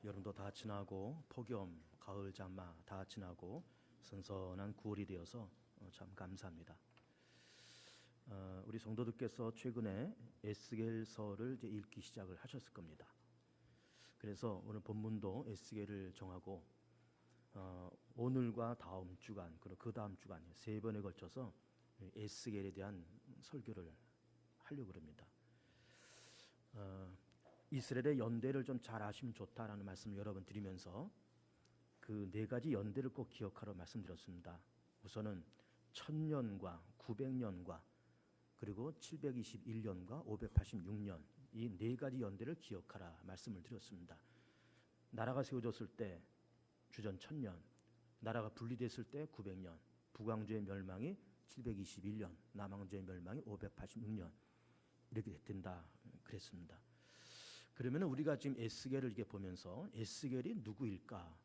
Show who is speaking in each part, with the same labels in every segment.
Speaker 1: 여름도 다 지나고 폭염, 가을 장마 다 지나고 선선한 9월이 되어서 참 감사합니다. 우리 성도들께서 최근에 에스겔서를 이제 읽기 시작을 하셨을 겁니다. 그래서 오늘 본문도 에스겔을 정하고 오늘과 다음 주간 그리고 그 다음 주간 세 번에 걸쳐서 에스겔에 대한 설교를 하려고 합니다. 이스라엘의 연대를 좀 잘 아시면 좋다라는 말씀을 여러 번 드리면서 그 네 가지 연대를 꼭 기억하라고 말씀드렸습니다. 우선은 1000년과 900년과 그리고 721년과 586년 이 네 가지 연대를 기억하라 말씀을 드렸습니다. 나라가 세워졌을 때 주전 1000년, 나라가 분리됐을 때 900년, 북왕조의 멸망이 721년, 남왕조의 멸망이 586년 이렇게 된다 그랬습니다. 그러면 우리가 지금 에스겔을 이렇게 보면서 에스겔이 누구일까?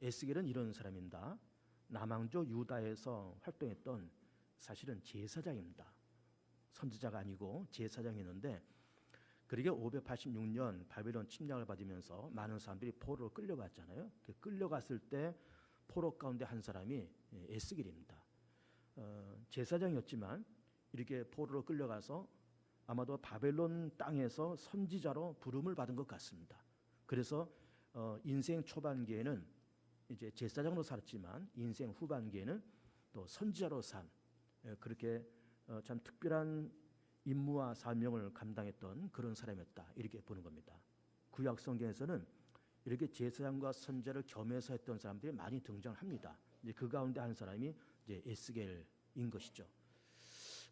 Speaker 1: 에스겔은 이런 사람입니다. 남왕조 유다에서 활동했던 사실은 제사장입니다. 선지자가 아니고 제사장이었는데 그러게 586년 바벨론 침략을 받으면서 많은 사람들이 포로로 끌려갔잖아요. 끌려갔을 때 포로 가운데 한 사람이 에스겔입니다. 제사장이었지만 이렇게 포로로 끌려가서 아마도 바벨론 땅에서 선지자로 부름을 받은 것 같습니다. 그래서 인생 초반기에는 이제 제사장으로 살았지만 인생 후반기에는 또 선지자로 산 그렇게 참 특별한 임무와 사명을 감당했던 그런 사람이었다 이렇게 보는 겁니다. 구약 성경에서는 이렇게 제사장과 선지자를 겸해서 했던 사람들이 많이 등장합니다. 이제 그 가운데 한 사람이 이제 에스겔인 것이죠.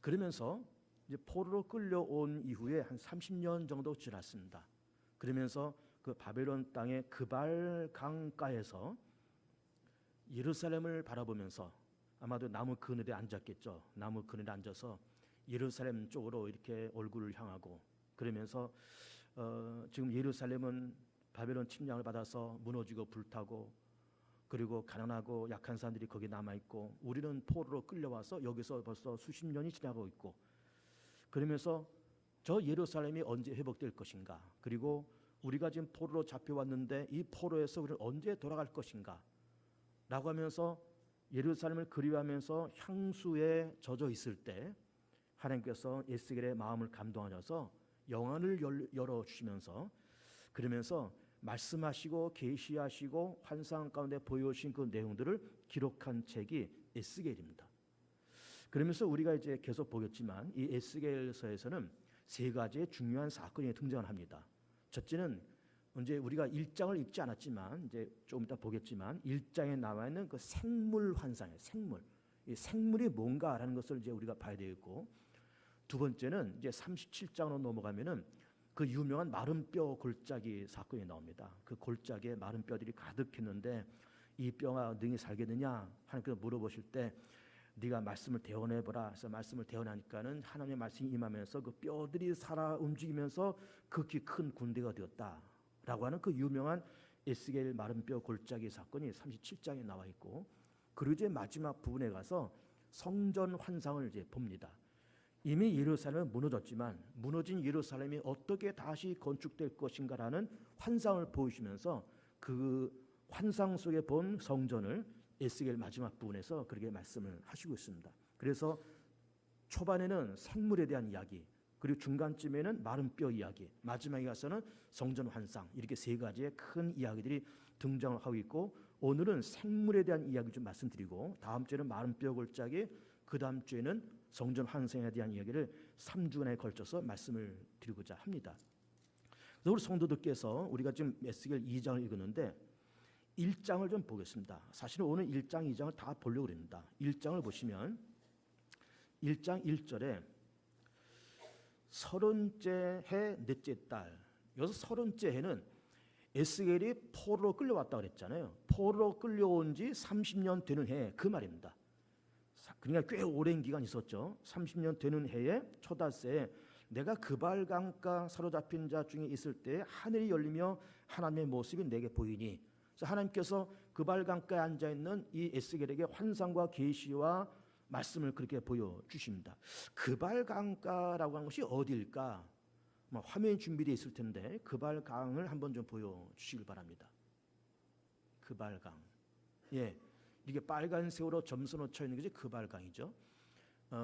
Speaker 1: 그러면서 이제 포로로 끌려온 이후에 한 30년 정도 지났습니다. 그러면서 그 바벨론 땅의 그발 강가에서 예루살렘을 바라보면서 아마도 나무 그늘에 앉았겠죠. 나무 그늘에 앉아서 예루살렘 쪽으로 이렇게 얼굴을 향하고 그러면서 지금 예루살렘은 바벨론 침략을 받아서 무너지고 불타고 그리고 가난하고 약한 사람들이 거기 남아있고 우리는 포로로 끌려와서 여기서 벌써 수십 년이 지나고 있고 그러면서 저 예루살렘이 언제 회복될 것인가 그리고 우리가 지금 포로로 잡혀왔는데 이 포로에서 우리는 언제 돌아갈 것인가 라고 하면서 예루살렘을 그리워하면서 향수에 젖어 있을 때 하나님께서 에스겔의 마음을 감동하셔서 영안을 열어주시면서 그러면서 말씀하시고 계시하시고 환상 가운데 보여주신 그 내용들을 기록한 책이 에스겔입니다. 그러면서 우리가 이제 계속 보겠지만 이 에스겔서에서는 세 가지의 중요한 사건이 등장을 합니다. 첫째는 이제 우리가 1장을 읽지 않았지만 이제 조금 이따 보겠지만 1장에 나와 있는 그 생물 환상이에요. 생물. 이 생물이 뭔가라는 것을 이제 우리가 봐야 되겠고 두 번째는 이제 37장으로 넘어가면은 그 유명한 마른 뼈 골짜기 사건이 나옵니다. 그 골짜기에 마른 뼈들이 가득했는데 이 뼈가 능히 살겠느냐 하나님께서 물어보실 때 네가 말씀을 대언해보라. 그래서 말씀을 대언하니까는 하나님의 말씀이 임하면서 그 뼈들이 살아 움직이면서 극히 큰 군대가 되었다라고 하는 그 유명한 에스겔 마른 뼈 골짜기 사건이 37장에 나와 있고 그리고 이제 마지막 부분에 가서 성전 환상을 이제 봅니다. 이미 예루살렘은 무너졌지만 무너진 예루살렘이 어떻게 다시 건축될 것인가라는 환상을 보여주면서 그 환상 속에 본 성전을 에스겔 마지막 부분에서 그렇게 말씀을 하시고 있습니다. 그래서 초반에는 생물에 대한 이야기 그리고 중간쯤에는 마른 뼈 이야기 마지막에 가서는 성전 환상 이렇게 세 가지의 큰 이야기들이 등장을 하고 있고 오늘은 생물에 대한 이야기 좀 말씀드리고 다음 주에는 마른 뼈 골짜기 그 다음 주에는 성전 환상에 대한 이야기를 3주간에 걸쳐서 말씀을 드리고자 합니다. 그래서 우리 성도들께서 우리가 지금 에스겔 2장을 읽었는데 1장을 좀 보겠습니다. 사실은 오늘 1장, 2장을 다 보려고 합니다. 1장을 보시면 1장 1절에 30째 해 넷째 달 여기서 30째 해는 에스겔이 포로로 끌려왔다고 그랬잖아요. 포로로 끌려온 지 30년 되는 해 그 말입니다. 그러니까 꽤 오랜 기간 있었죠. 30년 되는 해에 초닷새에 내가 그발 강가 사로잡힌 자 중에 있을 때 하늘이 열리며 하나님의 모습이 내게 보이니 그래서 하나님께서 그발 강가에 앉아 있는 이 에스겔에게 환상과 계시와 말씀을 그렇게 보여주십니다. 그발 강가라고 하는 것이 어디일까? 화면이 준비되어 있을 텐데 그발강을 한번 좀 보여주시길 바랍니다. 그발강. 예, 이게 빨간색으로 점선 놓쳐 있는 것이 그발강이죠.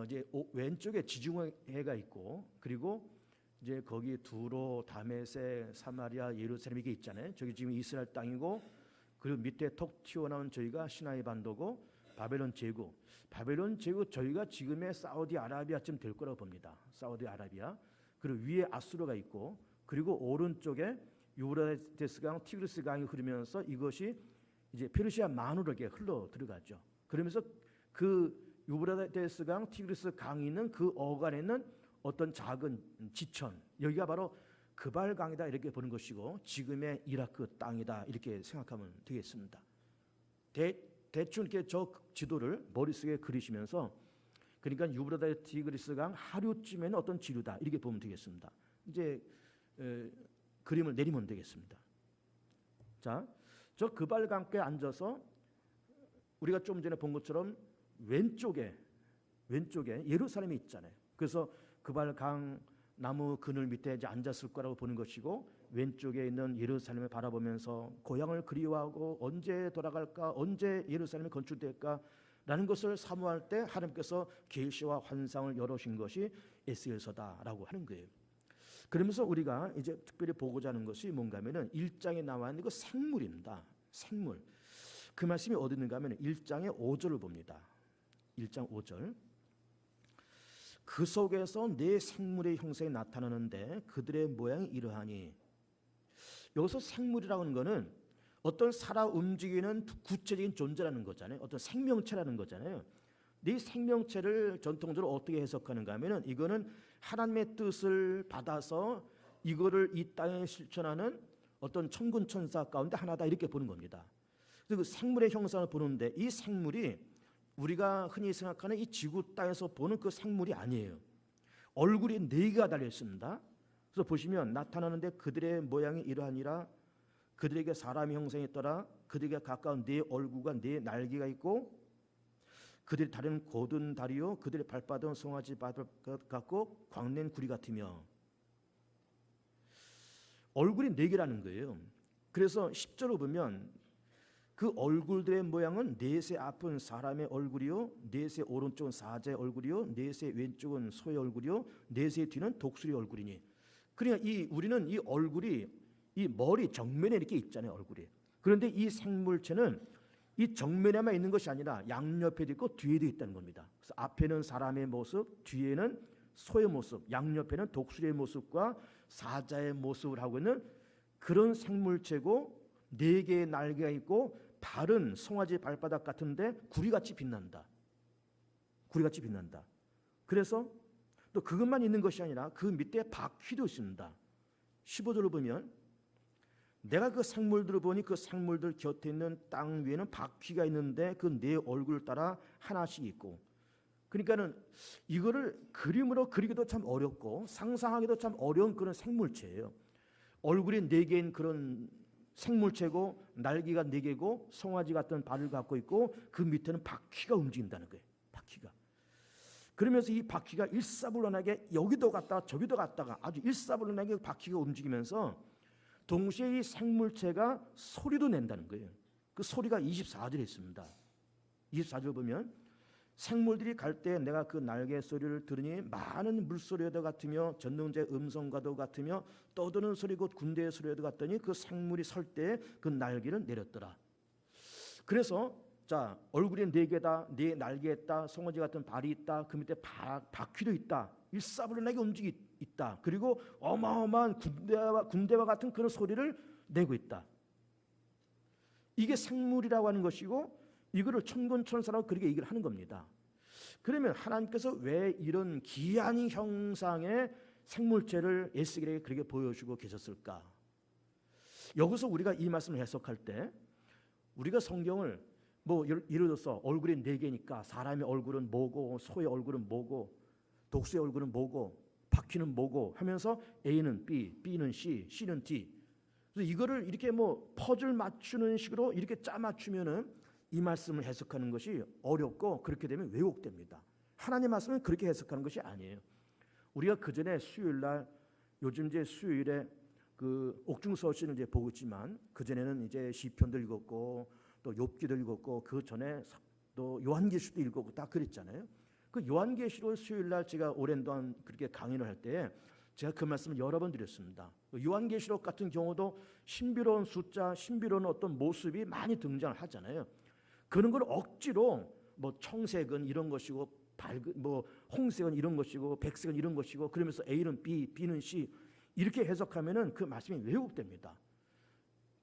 Speaker 1: 이제 왼쪽에 지중해가 있고 그리고 이제 거기 두로, 다메섹, 사마리아, 예루살렘 이게 있잖아요. 저기 지금 이스라엘 땅이고 그리고 밑에 톡 튀어나온 저희가 시나이 반도고 바벨론 제국. 바벨론 제국 저희가 지금의 사우디아라비아쯤 될 거라고 봅니다. 사우디아라비아. 그리고 위에 아수르가 있고 그리고 오른쪽에 유브라데스 강, 티그리스 강이 흐르면서 이것이 이제 페르시아 만으로게 흘러 들어가죠. 그러면서 그 유브라데스 강, 티그리스 강이 있는 그 어간에는 어떤 작은 지천, 여기가 바로 그발강이다 이렇게 보는 것이고 지금의 이라크 땅이다 이렇게 생각하면 되겠습니다. 대충 이렇게 저 지도를 머릿속에 그리시면서 그러니까 유브라데스 티그리스 강 하류쯤에는 어떤 지류다 이렇게 보면 되겠습니다. 이제 그림을 내리면 되겠습니다. 자, 저 그발강가에 앉아서 우리가 좀 전에 본 것처럼 왼쪽에 예루살렘이 있잖아요. 그래서 그발강 나무 그늘 밑에 이제 앉았을 거라고 보는 것이고 왼쪽에 있는 예루살렘을 바라보면서 고향을 그리워하고 언제 돌아갈까, 언제 예루살렘이 건축될까 라는 것을 사모할 때 하나님께서 계시와 환상을 열어주신 것이 에스겔서다라고 하는 거예요. 그러면서 우리가 이제 특별히 보고자 하는 것이 뭔가 하면은 1장에 나와 있는 그 생물입니다. 생물. 그 말씀이 어디 있는가 하면 1장의 5절을 봅니다. 1장 5절. 그 속에서 네 생물의 형상이 나타나는데 그들의 모양이 이러하니. 여기서 생물이라고 하는 거는 어떤 살아 움직이는 구체적인 존재라는 거잖아요. 어떤 생명체라는 거잖아요. 네 생명체를 전통적으로 어떻게 해석하는가 하면은 이거는 하나님의 뜻을 받아서 이거를 이 땅에 실천하는 어떤 천군 천사 가운데 하나다 이렇게 보는 겁니다. 그 생물의 형상을 보는데 이 생물이 우리가 흔히 생각하는 이 지구 땅에서 보는 그 생물이 아니에요. 얼굴이 4개가 달려 있습니다. 그래서 보시면 나타나는데 그들의 모양이 이러하니라. 그들에게 사람의 형상이 있더라. 그들에게 가까운 4 얼굴과 4 날개가 있고 그들의 다리는 곧은 다리요 그들의 발바닥은 송아지 발바닥 같고 광낸 구리 같으며. 얼굴이 4개라는 거예요. 그래서 10절을 보면 그 얼굴들의 모양은 넷의 앞은 사람의 얼굴이요 넷의 오른쪽은 사자의 얼굴이요 넷의 왼쪽은 소의 얼굴이요 넷의 뒤는 독수리 얼굴이니. 그러니까 우리는 이 얼굴이 이 머리 정면에 이렇게 있잖아요. 얼굴이. 그런데 이 생물체는 이 정면에만 있는 것이 아니라 양옆에도 있고 뒤에도 있다는 겁니다. 그래서 앞에는 사람의 모습, 뒤에는 소의 모습, 양옆에는 독수리의 모습과 사자의 모습을 하고 있는 그런 생물체고 4개의 날개가 있고 발은 송아지 발바닥 같은데 구리같이 빛난다. 구리같이 빛난다. 그래서 또 그것만 있는 것이 아니라 그 밑에 바퀴도 있습니다. 15절을 보면 내가 그 생물들을 보니 그 생물들 곁에 있는 땅 위에는 바퀴가 있는데 그 4 얼굴 따라 하나씩 있고. 그러니까는 이거를 그림으로 그리기도 참 어렵고 상상하기도 참 어려운 그런 생물체예요. 얼굴이 4개인 그런 생물체고 날개가 4개고 송아지 같은 발을 갖고 있고 그 밑에는 바퀴가 움직인다는 거예요. 바퀴가. 그러면서 이 바퀴가 일사불란하게 여기도 갔다가 저기도 갔다가 아주 일사불란하게 바퀴가 움직이면서 동시에 이 생물체가 소리도 낸다는 거예요. 그 소리가 24절에 있습니다. 24절 보면 생물들이 갈 때 내가 그 날개 소리를 들으니 많은 물소리와도 같으며 전능자의 음성과도 같으며 떠드는 소리 곧 군대의 소리와도 같더니 그 생물이 설 때 그 날개를 내렸더라. 그래서 자 얼굴이 4개다, 4 날개 있다, 송아지 같은 발이 있다, 그 밑에 바퀴도 있다, 일사불란하게 움직이 있다. 그리고 어마어마한 군대와 같은 그런 소리를 내고 있다. 이게 생물이라고 하는 것이고 이거를 천군천사라고 그렇게 얘기를 하는 겁니다. 그러면 하나님께서 왜 이런 기이한 형상의 생물체를 에스겔에게 그렇게 보여주고 계셨을까? 여기서 우리가 이 말씀을 해석할 때 우리가 성경을 뭐 예를 들어서 얼굴이 4개니까 사람의 얼굴은 뭐고 소의 얼굴은 뭐고 독수의 얼굴은 뭐고 바퀴는 뭐고 하면서 A는 B, B는 C, C는 D. 그래서 이거를 이렇게 뭐 퍼즐 맞추는 식으로 이렇게 짜 맞추면은 이 말씀을 해석하는 것이 어렵고 그렇게 되면 왜곡됩니다. 하나님의 말씀은 그렇게 해석하는 것이 아니에요. 우리가 그 전에 수요일 날 요즘 이제 수요일에 그 옥중서신을 이제 보고 있지만 그 전에는 이제 시편도 읽었고 또 욥기도 읽었고 그 전에 또 요한계시도 읽었고 다 그랬잖아요. 그 요한계시로 수요일 날 제가 오랜 동안 그렇게 강의를 할 때 제가 그 말씀을 여러 번 드렸습니다. 요한계시록 같은 경우도 신비로운 숫자, 신비로운 어떤 모습이 많이 등장을 하잖아요. 그런 걸 억지로 뭐 청색은 이런 것이고 밝은 뭐 홍색은 이런 것이고 백색은 이런 것이고 그러면서 A는 B, B는 C 이렇게 해석하면은 그 말씀이 왜곡됩니다.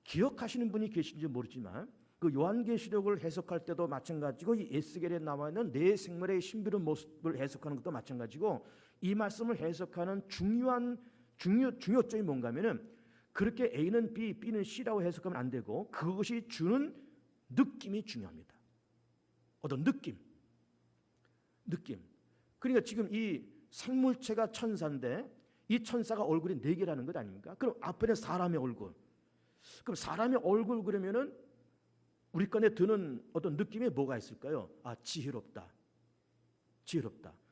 Speaker 1: 기억하시는 분이 계신지 모르지만 그 요한계시록을 해석할 때도 마찬가지고 이 에스겔에 나와 있는 네 생물의 신비로운 모습을 해석하는 것도 마찬가지고 이 말씀을 해석하는 중요점이 뭔가면은 그렇게 A는 B, B는 C라고 해석하면 안 되고 그것이 주는 느낌이 중요합니다. 어떤 느낌. 그러니까 지금 이 생물체가 천사인데 이 천사가 얼굴이 네 개라는 것 아닙니까? 그럼 앞에는 사람의 얼굴. 그럼 사람의 얼굴 그러면은 우리 건에 드는 어떤 느낌이 뭐가 있을까요? 아, 지혜롭다.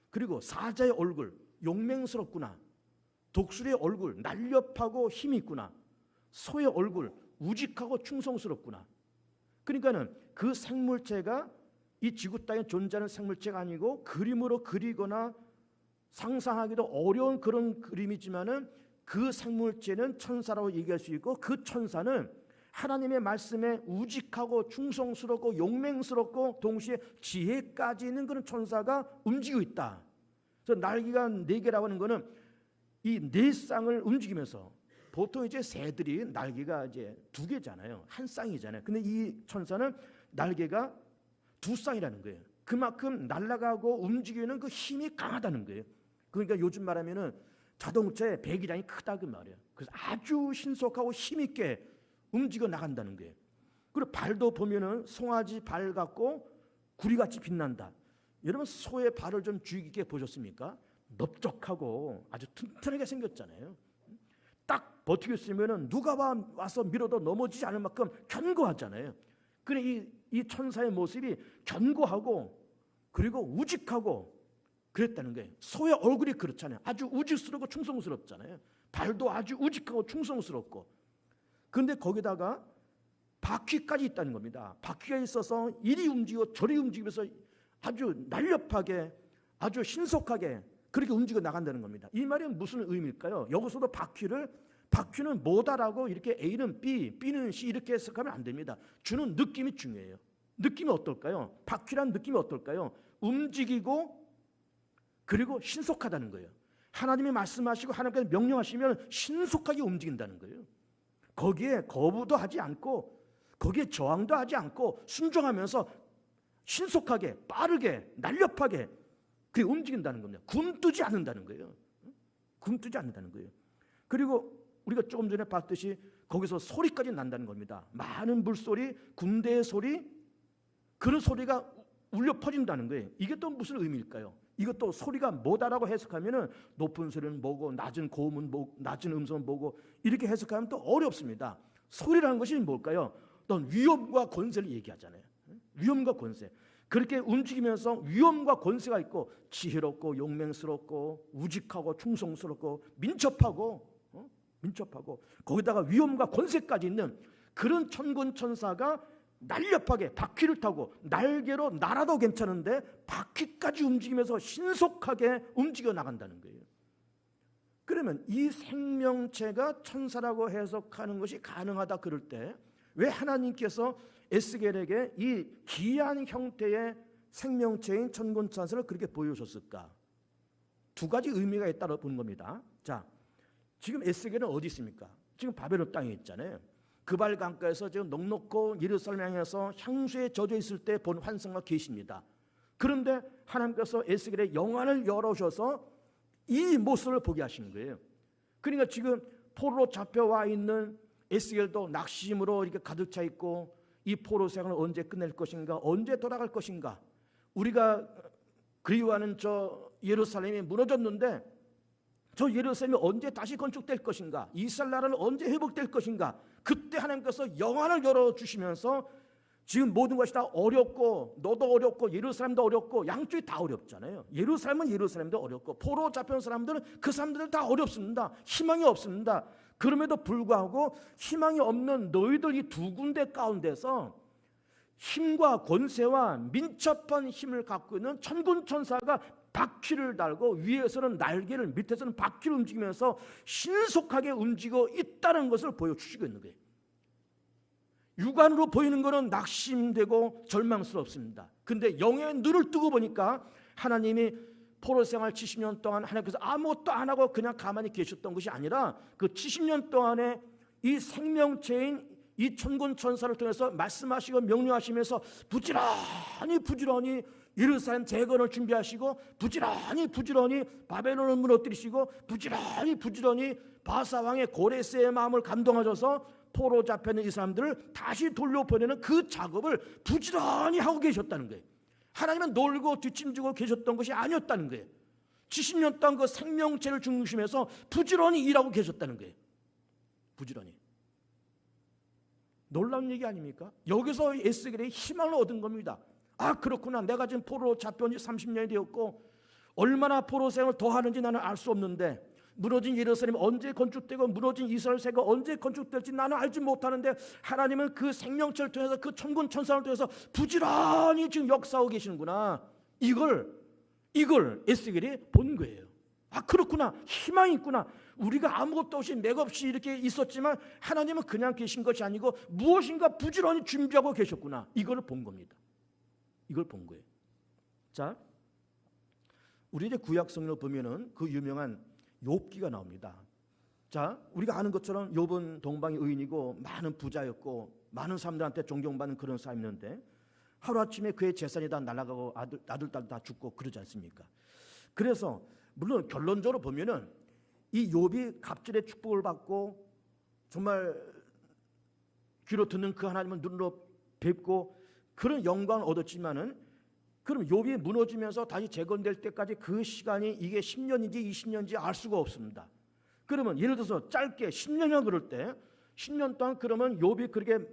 Speaker 1: 그리고 사자의 얼굴, 용맹스럽구나. 독수리의 얼굴, 날렵하고 힘이 있구나. 소의 얼굴, 우직하고 충성스럽구나. 그러니까는 그 생물체가 이 지구 땅에 존재하는 생물체가 아니고 그림으로 그리거나 상상하기도 어려운 그런 그림이지만은 그 생물체는 천사라고 얘기할 수 있고 그 천사는 하나님의 말씀에 우직하고 충성스럽고 용맹스럽고 동시에 지혜까지 있는 그런 천사가 움직이고 있다. 그래서 날개가 네 개라고 하는 거는 이 네 쌍을 움직이면서 보통 이제 새들이 날개가 이제 두 개잖아요. 한 쌍이잖아요. 근데 이 천사는 날개가 두 쌍이라는 거예요. 그만큼 날아가고 움직이는 그 힘이 강하다는 거예요. 그러니까 요즘 말하면은 자동차의 배기량이 크다 그 말이에요. 그래서 아주 신속하고 힘 있게 움직여 나간다는 거예요. 그리고 발도 보면은 송아지 발 같고 구리같이 빛난다. 여러분 소의 발을 좀 주의 깊게 보셨습니까? 넓적하고 아주 튼튼하게 생겼잖아요. 딱 버티고 있으면은 누가 와서 밀어도 넘어지지 않을 만큼 견고하잖아요. 그래 이 천사의 모습이 견고하고 그리고 우직하고 그랬다는 거예요. 소의 얼굴이 그렇잖아요. 아주 우직스럽고 충성스럽잖아요. 발도 아주 우직하고 충성스럽고. 그런데 거기다가 바퀴까지 있다는 겁니다. 바퀴가 있어서 이리 움직이고 저리 움직이면서 아주 날렵하게 아주 신속하게 그렇게 움직여 나간다는 겁니다. 이 말이 무슨 의미일까요? 여기서도 바퀴는 뭐다라고 이렇게 A는 B, B는 C 이렇게 해석하면 안 됩니다. 주는 느낌이 중요해요. 느낌이 어떨까요? 바퀴란 느낌이 어떨까요? 움직이고 그리고 신속하다는 거예요. 하나님이 말씀하시고 하나님께서 명령하시면 신속하게 움직인다는 거예요. 거기에 거부도 하지 않고 거기에 저항도 하지 않고 순종하면서 신속하게 빠르게 날렵하게 그게 움직인다는 겁니다. 굼뜨지 않는다는 거예요. 굼뜨지 않는다는 거예요. 그리고 우리가 조금 전에 봤듯이 거기서 소리까지 난다는 겁니다. 많은 물소리, 군대의 소리 그런 소리가 울려 퍼진다는 거예요. 이게 또 무슨 의미일까요? 이것도 소리가 뭐다라고 해석하면은 높은 소리는 뭐고 낮은 고음은 뭐 낮은 음성은 뭐고 이렇게 해석하면 또 어렵습니다. 소리라는 것이 뭘까요? 어떤 위엄과 권세를 얘기하잖아요. 위엄과 권세. 그렇게 움직이면서 위엄과 권세가 있고 지혜롭고 용맹스럽고 우직하고 충성스럽고 민첩하고 거기다가 위엄과 권세까지 있는 그런 천군 천사가 날렵하게 바퀴를 타고 날개로 날아도 괜찮은데 바퀴까지 움직이면서 신속하게 움직여 나간다는 거예요. 그러면 이 생명체가 천사라고 해석하는 것이 가능하다 그럴 때 왜 하나님께서 에스겔에게 이 기이한 형태의 생명체인 천군 천사를 그렇게 보여줬을까? 두 가지 의미가 있다고 보는 겁니다. 자, 지금 에스겔은 어디 있습니까? 지금 바벨론 땅에 있잖아요. 그발 강가에서 지금 넉넉고 예루살렘 향해서 향수에 젖어 있을 때 본 환상과 계십니다. 그런데 하나님께서 에스겔의 영안을 열어주셔서 이 모습을 보게 하시는 거예요. 그러니까 지금 포로로 잡혀와 있는 에스겔도 낙심으로 이렇게 가득 차 있고 이 포로 생활을 언제 끝낼 것인가, 언제 돌아갈 것인가. 우리가 그리워하는 저 예루살렘이 무너졌는데 저 예루살렘이 언제 다시 건축될 것인가, 이스라엘 나라는 언제 회복될 것인가. 그때 하나님께서 영안을 열어주시면서 지금 모든 것이 다 어렵고 너도 어렵고 예루살렘도 어렵고 양쪽이 다 어렵잖아요. 예루살렘은 예루살렘도 어렵고 포로 잡혀온 사람들은 그 사람들은 다 어렵습니다. 희망이 없습니다. 그럼에도 불구하고 희망이 없는 너희들 이 두 군데 가운데서 힘과 권세와 민첩한 힘을 갖고 있는 천군 천사가 바퀴를 달고 위에서는 날개를 밑에서는 바퀴를 움직이면서 신속하게 움직이고 있다는 것을 보여주시고 있는 거예요. 육안으로 보이는 것은 낙심되고 절망스럽습니다. 근데 영의 눈을 뜨고 보니까 하나님이 포로 생활 70년 동안 하나님께서 아무것도 안 하고 그냥 가만히 계셨던 것이 아니라 그 70년 동안에 이 생명체인 이 천군 천사를 통해서 말씀하시고 명령하시면서 부지런히 예루살렘 재건을 준비하시고 부지런히 바벨론을 무너뜨리시고 부지런히 바사 왕의 고레스의 마음을 감동하셔서 포로 잡혀있는 이 사람들을 다시 돌려보내는 그 작업을 부지런히 하고 계셨다는 거예요. 하나님은 놀고 뒷짐지고 계셨던 것이 아니었다는 거예요. 70년 동안 그 생명체를 중심해서 부지런히 일하고 계셨다는 거예요. 부지런히. 놀라운 얘기 아닙니까? 여기서 에스겔이 희망을 얻은 겁니다. 아, 그렇구나. 내가 지금 포로로 잡혀온 지 30년이 되었고 얼마나 포로 생활을 더 하는지 나는 알 수 없는데 무너진 예루살렘이 언제 건축되고 무너진 이스라엘 세가 언제 건축될지 나는 알지 못하는데 하나님은 그 생명체를 통해서 그 천군 천사를 통해서 부지런히 지금 역사하고 계시는구나. 이걸 에스겔이 본 거예요. 아, 그렇구나. 희망이 있구나. 우리가 아무것도 없이 맥없이 이렇게 있었지만 하나님은 그냥 계신 것이 아니고 무엇인가 부지런히 준비하고 계셨구나. 이걸 본 겁니다. 이걸 본 거예요. 자, 우리 이제 구약 성경을 보면은 그 유명한 욥기가 나옵니다. 자, 우리가 아는 것처럼 욥은 동방의 의인이고 많은 부자였고 많은 사람들한테 존경받는 그런 사람이었는데 하루아침에 그의 재산이 다 날아가고 아들, 딸 다 죽고 그러지 않습니까? 그래서 물론 결론적으로 보면은 이 욥이 갑절의 축복을 받고 정말 귀로 듣는 그 하나님을 눈으로 뵙고 그런 영광을 얻었지만은 그럼 욥이 무너지면서 다시 재건될 때까지 그 시간이 이게 10년인지 20년인지 알 수가 없습니다. 그러면 예를 들어서 짧게 10년이나 그럴 때 10년 동안 그러면 욥이 그렇게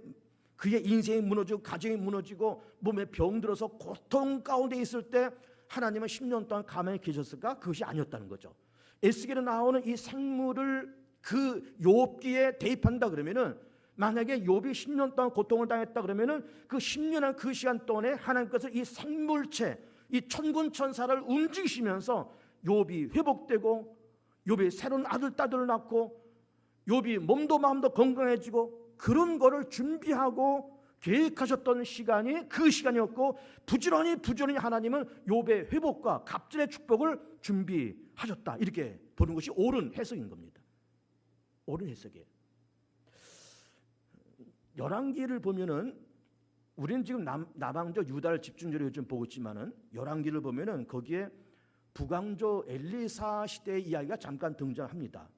Speaker 1: 그의 인생이 무너지고 가정이 무너지고 몸에 병 들어서 고통 가운데 있을 때 하나님은 10년 동안 가만히 계셨을까? 그것이 아니었다는 거죠. 에스겔에 나오는 이 생물을 그 욥기에 대입한다 그러면은 만약에 욥이 10년 동안 고통을 당했다 그러면은 그 10년한 그 시간 동안에 하나님께서 이 생물체, 이 천군 천사를 움직이시면서 욥이 회복되고 욥이 새로운 아들, 딸들을 낳고 욥이 몸도 마음도 건강해지고 그런 거를 준비하고 계획하셨던 시간이 그 시간이었고 부지런히 하나님은 욥의 회복과 갑절의 축복을 준비하셨다. 이렇게 보는 것이 옳은 해석인 겁니다. 옳은 해석이에요. 열왕기를 보면은 우리는 지금 남왕조 유다를 집중적으로 요즘 보고 있지만은 열왕기를 보면은 거기에 북왕조 엘리사 시대의 이야기가 잠깐 등장합니다.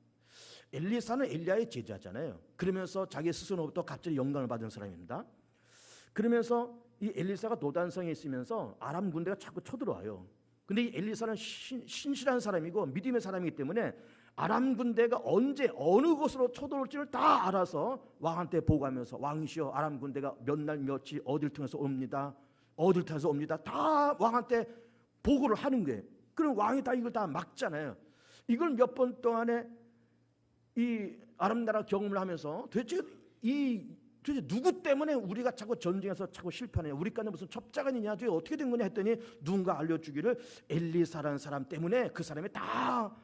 Speaker 1: 엘리사는 엘리야의 제자잖아요. 그러면서 자기 스스로부터 갑자기 영감을 받은 사람입니다. 그러면서 이 엘리사가 도단성에 있으면서 아람 군대가 자꾸 쳐들어와요. 근데 이 엘리사는 신실한 사람이고 믿음의 사람이기 때문에 아람 군대가 언제 어느 곳으로 쳐들어올지를 다 알아서 왕한테 보고하면서 왕이시여 아람 군대가 몇 날 며칠 어딜 통해서 옵니다. 다 왕한테 보고를 하는 거예요. 그럼 왕이 다 이걸 다 막잖아요. 이걸 몇 번 동안에 이 아람 나라 경험을 하면서 도대체 누구 때문에 우리가 자꾸 전쟁에서 자꾸 실패하냐, 우리까지 무슨 첩자간이냐, 도대체 어떻게 된 거냐 했더니 누군가 알려주기를 엘리사라는 사람 때문에 그 사람이 다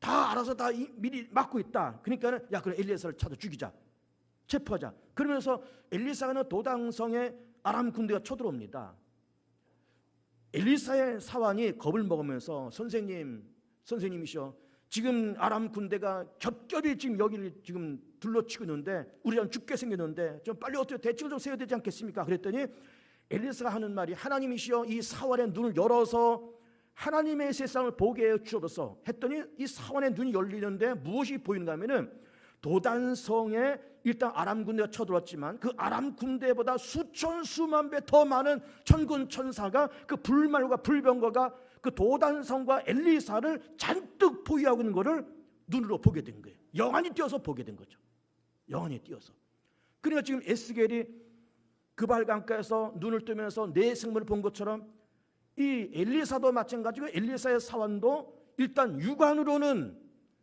Speaker 1: 알아서 다 미리 막고 있다. 그러니까는 야, 그럼 엘리사를 찾아 죽이자, 체포하자. 그러면서 엘리사가 도당성에 아람 군대가 쳐들어옵니다. 엘리사의 사환이 겁을 먹으면서 선생님이시여, 지금 아람 군대가 겹겹이 지금 여기를 지금 둘러치고 있는데 우리 좀 죽게 생겼는데 좀 빨리 어떻게 대책을 좀 세워야 되지 않겠습니까? 그랬더니 엘리사가 하는 말이 하나님이시여 이 사환의 눈을 열어서 하나님의 세상을 보게 해 주옵소서 했더니 이 사환의 눈이 열리는데 무엇이 보이는가 하면은 도단성에 일단 아람 군대가 쳐들어왔지만 그 아람 군대보다 수천 수만 배 더 많은 천군 천사가 그 불말과 불병거가 그 도단성과 엘리사를 잔뜩 포위하고 있는 것을 눈으로 보게 된 거예요. 영안이 띄어서 보게 된 거죠. 영안이 띄어서. 그러니까 지금 에스겔이 그발 강가에서 눈을 뜨면서 내 생물을 본 것처럼 이 엘리사도 마찬가지고 엘리사의 사환도 일단 육안으로는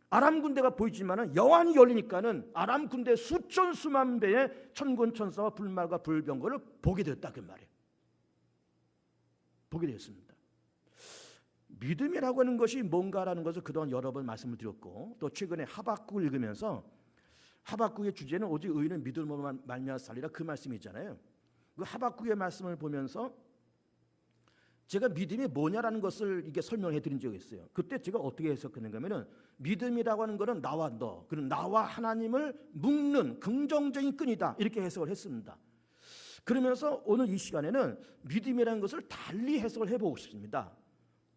Speaker 1: 아람 군대가 보이지만은 영안이 열리니까는 아람 군대 수천 수만 배의 천군천사와 불말과 불병거를 보게 되었다 그 말이에요. 보게 되었습니다. 믿음이라고 하는 것이 뭔가라는 것을 그동안 여러 번 말씀을 드렸고 또 최근에 하박국을 읽으면서 하박국의 주제는 오직 의인은 믿음으로 말미암아 살리라 그 말씀이잖아요. 그 하박국의 말씀을 보면서 제가 믿음이 뭐냐라는 것을 이게 설명해 드린 적이 있어요. 그때 제가 어떻게 해석했는가 하면은 믿음이라고 하는 것은 나와 너, 그리고 나와 하나님을 묶는 긍정적인 끈이다 이렇게 해석을 했습니다. 그러면서 오늘 이 시간에는 믿음이라는 것을 달리 해석을 해보고 싶습니다.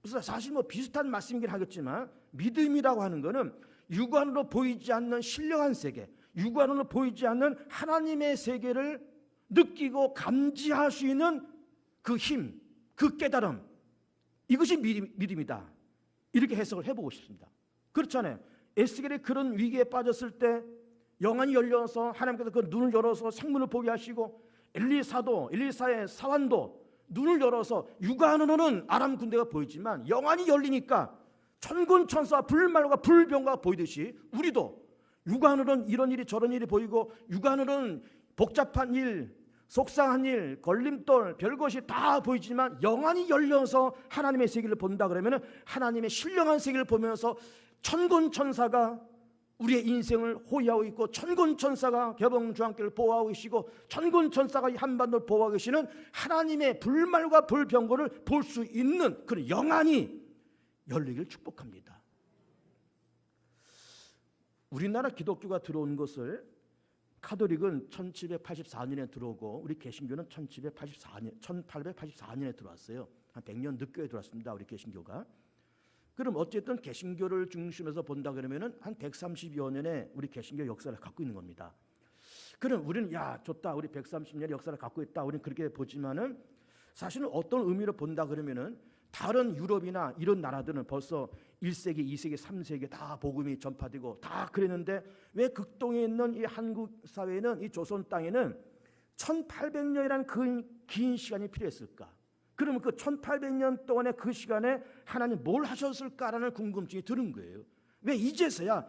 Speaker 1: 그래서 사실 뭐 비슷한 말씀이긴 하겠지만 믿음이라고 하는 것은 육안으로 보이지 않는 신령한 세계, 육안으로 보이지 않는 하나님의 세계를 느끼고 감지할 수 있는 그 힘, 그 깨달음, 이것이 믿음이다 이렇게 해석을 해보고 싶습니다. 그렇잖아요. 에스겔이 그런 위기에 빠졌을 때 영안이 열려서 하나님께서 그 눈을 열어서 생문을 보게 하시고 엘리사의 사환도 눈을 열어서 육안으로는 아람 군대가 보이지만 영안이 열리니까 천군천사 불말과 불병거가 보이듯이 우리도 육안으로는 이런 일이 저런 일이 보이고 육안으로는 복잡한 일, 속상한 일, 걸림돌, 별것이 다 보이지만 영안이 열려서 하나님의 세계를 본다 그러면 하나님의 신령한 세계를 보면서 천군천사가 우리의 인생을 호위하고 있고 천군천사가 개봉주한길을 보호하고 계시고 천군천사가 이 한반도를 보호하고 계시는 하나님의 불말과 불병거를 볼 수 있는 그런 영안이 열리길 축복합니다. 우리나라 기독교가 들어온 것을 카톨릭은 1784년에 들어오고 우리 개신교는 1884년에 들어왔어요. 한 100년 늦게 들어왔습니다. 우리 개신교가. 그럼 어쨌든 개신교를 중심에서 본다 그러면은 한 130여 년의 우리 개신교 역사를 갖고 있는 겁니다. 그럼 우리는 야 좋다 우리 130년의 역사를 갖고 있다 우리는 그렇게 보지만은 사실은 어떤 의미로 본다 그러면은 다른 유럽이나 이런 나라들은 벌써 1세기, 2세기, 3세기 다 복음이 전파되고 다 그랬는데 왜 극동에 있는 이 한국 사회는 이 조선 땅에는 1800년이라는 그 긴 시간이 필요했을까? 그러면 그 1800년 동안의 그 시간에 하나님 뭘 하셨을까라는 궁금증이 드는 거예요. 왜 이제서야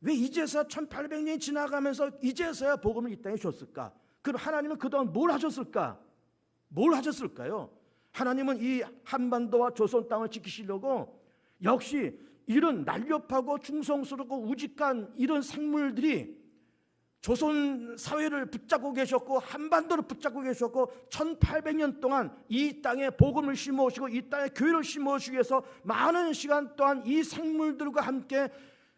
Speaker 1: 1800년이 지나가면서 이제서야 복음을 이 땅에 줬을까? 그럼 하나님은 그동안 뭘 하셨을까? 뭘 하셨을까요? 하나님은 이 한반도와 조선 땅을 지키시려고 역시 이런 날렵하고 충성스럽고 우직한 이런 생물들이 조선 사회를 붙잡고 계셨고 한반도를 붙잡고 계셨고 1800년 동안 이 땅에 복음을 심어오시고 이 땅에 교회를 심어오시기 위해서 많은 시간 동안 이 생물들과 함께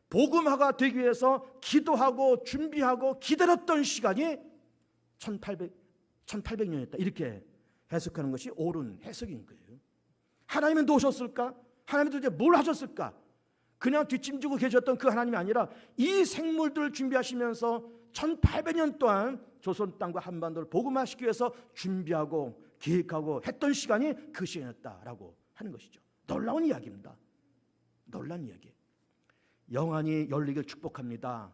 Speaker 1: 복음화가 되기 위해서 기도하고 준비하고 기다렸던 시간이 1800년이었다 이렇게 해석하는 것이 옳은 해석인 거예요. 하나님은 도우셨을까? 하나님은 도대체 뭘 하셨을까? 그냥 뒷짐지고 계셨던 그 하나님이 아니라 이 생물들을 준비하시면서 1800년 동안 조선 땅과 한반도를 복음화시키기 위해서 준비하고 계획하고 했던 시간이 그 시간이었다라고 하는 것이죠. 놀라운 이야기입니다. 놀라운 이야기. 영안이 열리길 축복합니다.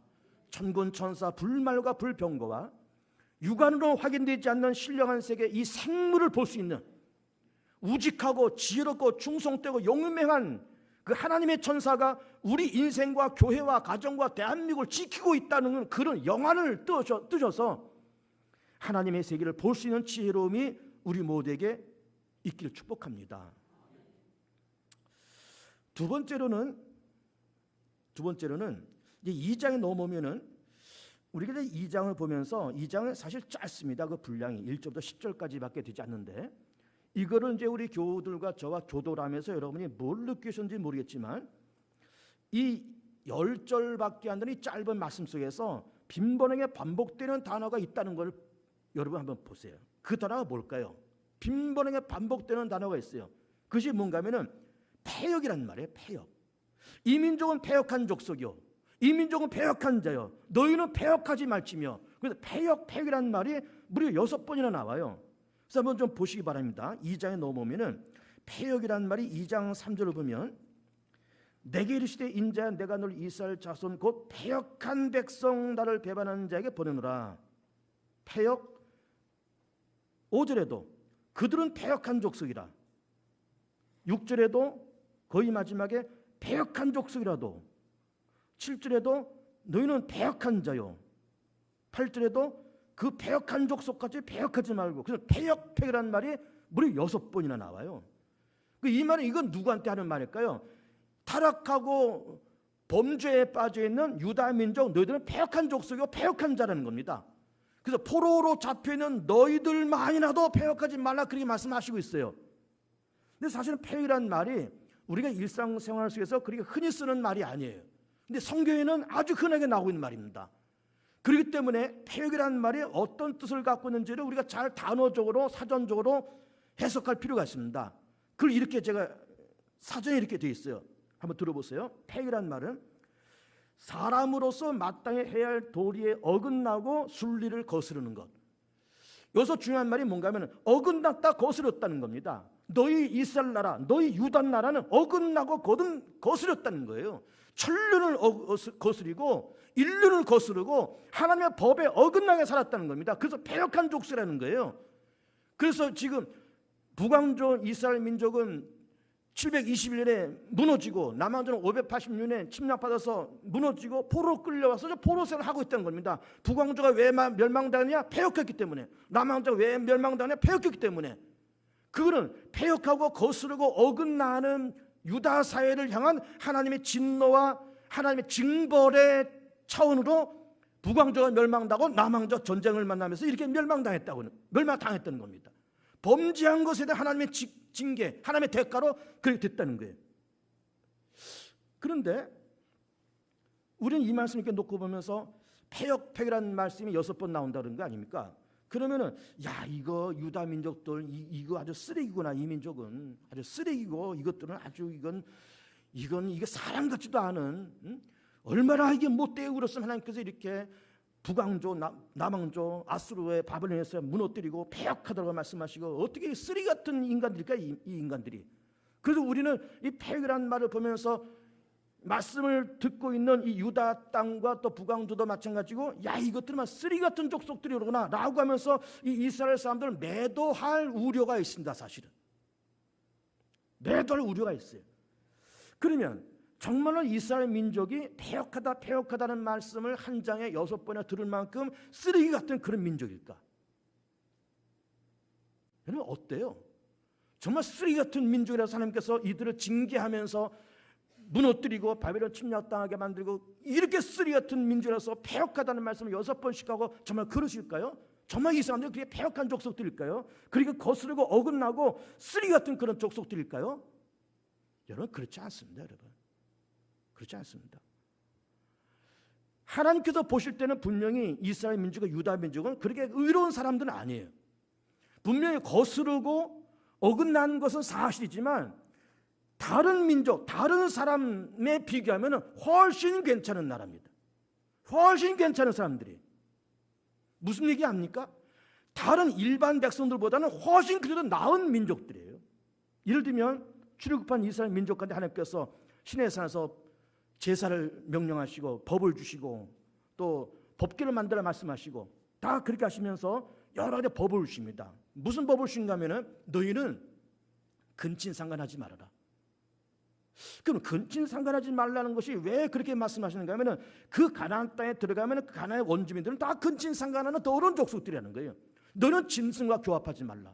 Speaker 1: 천군천사 불말과 불병거와 육안으로 확인되지 않는 신령한 세계 이 생물을 볼 수 있는 우직하고 지혜롭고 충성되고 용맹한 그 하나님의 천사가 우리 인생과 교회와 가정과 대한민국을 지키고 있다는 그런 영안을 뜨셔서 하나님의 세계를 볼 수 있는 지혜로움이 우리 모두에게 있기를 축복합니다. 두 번째로는 이제 2장에 넘어오면은 우리가 2장을 보면서 2장은 사실 짧습니다. 그 분량이 1절부터 10절까지밖에 되지 않는데 이거를 이제 우리 교우들과 저와 교도를 하면서 여러분이 뭘 느끼셨는지 모르겠지만 이 10절밖에 안 되는 이 짧은 말씀 속에서 빈번하게 반복되는 단어가 있다는 걸 여러분 한번 보세요. 그 단어가 뭘까요? 빈번하게 반복되는 단어가 있어요. 그것이 뭔가 하면은 패역이란 말이에요. 패역. 이 민족은 패역한 족속이요. 이 민족은 패역한 자요. 너희는 패역하지 말지며. 그래서 패역이라는 말이 무려 6번이나 나와요. 그래서 한번 좀 보시기 바랍니다. 2장에 넘어오면은 패역이라는 말이 2장 3절을 보면 내게 이르시되 인자야 내가 널 이스라엘 자손 곧 패역한 백성 나를 배반하는 자에게 보내노라. 패역 5절에도 그들은 패역한 족속이라. 6절에도 거의 마지막에 패역한 족속이라도. 7절에도 너희는 패역한 자요. 8절에도 그 패역한 족속까지 패역하지 말고. 그래서 패역이라는 말이 무려 6번이나 나와요. 이 말은 이건 누구한테 하는 말일까요? 타락하고 범죄에 빠져있는 유다 민족, 너희들은 패역한 족속이고 패역한 자라는 겁니다. 그래서 포로로 잡혀있는 너희들만이라도 패역하지 말라, 그렇게 말씀하시고 있어요. 근데 사실은 패역이라는 말이 우리가 일상생활 속에서 그렇게 흔히 쓰는 말이 아니에요. 근데 성경에는 아주 흔하게 나오고 있는 말입니다. 그렇기 때문에 패역이라는 말이 어떤 뜻을 갖고 있는지를 우리가 잘 단어적으로 사전적으로 해석할 필요가 있습니다. 그걸 이렇게 제가 사전에 이렇게 되어 있어요. 한번 들어보세요. 패역이라는 말은 사람으로서 마땅히 해야 할 도리에 어긋나고 순리를 거스르는 것. 여기서 중요한 말이 뭔가 하면 어긋났다, 거스렸다는 겁니다. 너희 이스라엘 나라, 너희 유다 나라는 어긋나고 거스렸다는 거예요. 천륜을 거스리고 인륜을 거스르고 하나님의 법에 어긋나게 살았다는 겁니다. 그래서 패역한 족속이라는 거예요. 그래서 지금 북왕조 이스라엘 민족은 721년에 무너지고 남왕조는 586년에 침략받아서 무너지고 포로로 끌려와서 포로 생활을 하고 있다는 겁니다. 북왕조가 왜 멸망당했냐? 패역했기 때문에. 남왕조가 왜 멸망당했냐? 패역했기 때문에. 그거는 패역하고 거스르고 어긋나는 유다 사회를 향한 하나님의 진노와 하나님의 징벌의 차원으로 북왕조가 멸망당하고 남왕조 전쟁을 만나면서 이렇게 멸망당했다는 겁니다. 범죄한 것에 대한 하나님의 징계, 하나님의 대가로 그렇게 됐다는 거예요. 그런데 우리는 이 말씀 이렇게 놓고 보면서 패역이라는 말씀이 6번 나온다는 거 아닙니까? 그러면은 이거 유다 민족들 이거 아주 쓰레기구나. 이 민족은 아주 쓰레기고 이것들은 아주 이게 사람 같지도 않은, 얼마나 이게 못되고 그렇으면 하나님께서 이렇게 북왕조, 남왕조, 아수르의 바벨론에서 무너뜨리고 패역하다고 말씀하시고, 어떻게 쓰레기 같은 인간들일까, 이 인간들이. 그래서 우리는 이 패역이라는 말을 보면서 말씀을 듣고 있는 이 유다 땅과 또 북왕조도 마찬가지고, 이것들은 쓰레기 같은 족속들이로구나 라고 하면서 이 이스라엘 사람들을 매도할 우려가 있습니다. 사실은 매도할 우려가 있어요. 그러면 정말로 이스라엘 민족이 패역하다는 말씀을 한 장에 6번이나 들을 만큼 쓰레기 같은 그런 민족일까? 여러분 어때요? 정말 쓰레기 같은 민족이라서 하나님께서 이들을 징계하면서 무너뜨리고 바벨론 침략당하게 만들고, 이렇게 쓰레기 같은 민족이라서 패역하다는 말씀을 6번씩 하고 정말 그러실까요? 정말 이 사람들이 그렇게 패역한 족속들일까요? 그렇게 거스르고 어긋나고 쓰레기 같은 그런 족속들일까요? 여러분 그렇지 않습니다. 여러분 그렇지 않습니다. 하나님께서 보실 때는 분명히 이스라엘 민족과 유다 민족은 그렇게 의로운 사람들은 아니에요. 분명히 거스르고 어긋난 것은 사실이지만 다른 민족, 다른 사람에 비교하면 훨씬 괜찮은 나라입니다. 훨씬 괜찮은 사람들이. 무슨 얘기합니까? 다른 일반 백성들보다는 훨씬 그래도 나은 민족들이에요. 예를 들면 출애굽한 이스라엘 민족한테 하나님께서 시내의 산에서 제사를 명령하시고 법을 주시고 또 법궤를 만들어 말씀하시고 다 그렇게 하시면서 여러 가지 법을 주십니다. 무슨 법을 주신가 하면은 너희는 근친상간하지 말아라. 그럼 근친상간하지 말라는 것이 왜 그렇게 말씀하시는가 하면은 그 가나안 땅에 들어가면 그 가나안의 원주민들은 다 근친상간하는 더러운 족속들이라는 거예요. 너는 짐승과 교합하지 말라.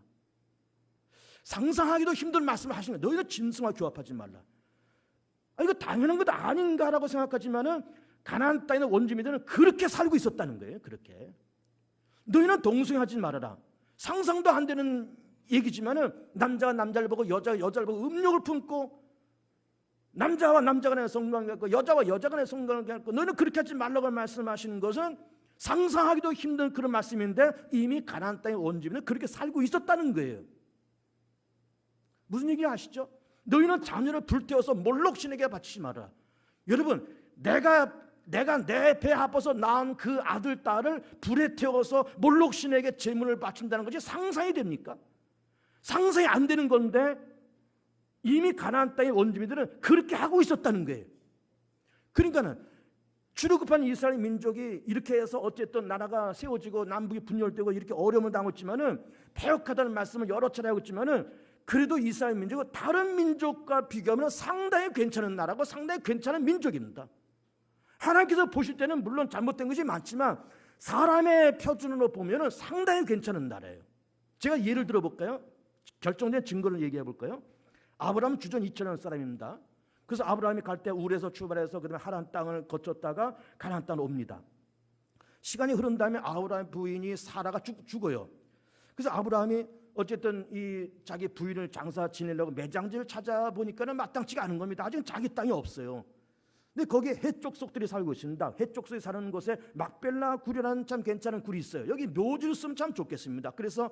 Speaker 1: 상상하기도 힘든 말씀을 하시는 거예요. 너희는 짐승과 교합하지 말라. 이거 당연한 것 아닌가라고 생각하지만은 가나안 땅의 원주민들은 그렇게 살고 있었다는 거예요. 그렇게. 너희는 동성하지 말아라. 상상도 안 되는 얘기지만은 남자가 남자를 보고 여자가 여자를 보고 음욕을 품고, 남자와 남자가 간에 성관계 갖고 여자와 여자가 간에 성관계 갖고, 너희는 그렇게 하지 말라고 말씀하시는 것은 상상하기도 힘든 그런 말씀인데 이미 가나안 땅의 원주민은 그렇게 살고 있었다는 거예요. 무슨 얘기 아시죠? 너희는 자녀를 불태워서 몰록신에게 바치지 마라. 여러분, 내가 내 배 아파서 낳은 그 아들 딸을 불에 태워서 몰록신에게 제물을 바친다는 것이 상상이 됩니까? 상상이 안 되는 건데 이미 가나안 땅의 원주민들은 그렇게 하고 있었다는 거예요. 그러니까는 출애굽한 이스라엘 민족이 이렇게 해서 어쨌든 나라가 세워지고 남북이 분열되고 이렇게 어려움을 당했지만은 패역하다는 말씀을 여러 차례 하고 있지만은 그래도 이스라엘 민족은 다른 민족과 비교하면 상당히 괜찮은 나라고 상당히 괜찮은 민족입니다. 하나님께서 보실 때는 물론 잘못된 것이 많지만 사람의 표준으로 보면 상당히 괜찮은 나라예요. 제가 예를 들어볼까요? 결정된 증거를 얘기해 볼까요? 아브라함은 주전 2000년 사람입니다. 그래서 아브라함이 갈 때 울에서 출발해서 그다음에 하란 땅을 거쳤다가 가나안 땅으로 옵니다. 시간이 흐른 다음에 아브라함 부인이 사라가 죽어요. 그래서 아브라함이 어쨌든 이 자기 부인을 장사 지내려고 매장지를 찾아보니까는 마땅치가 않은 겁니다. 아직 자기 땅이 없어요. 근데 거기에 해족속들이 살고 있습니다. 해족속이 사는 곳에 막벨라 굴이라는 참 괜찮은 굴이 있어요. 여기 묘지를 쓰면 참 좋겠습니다. 그래서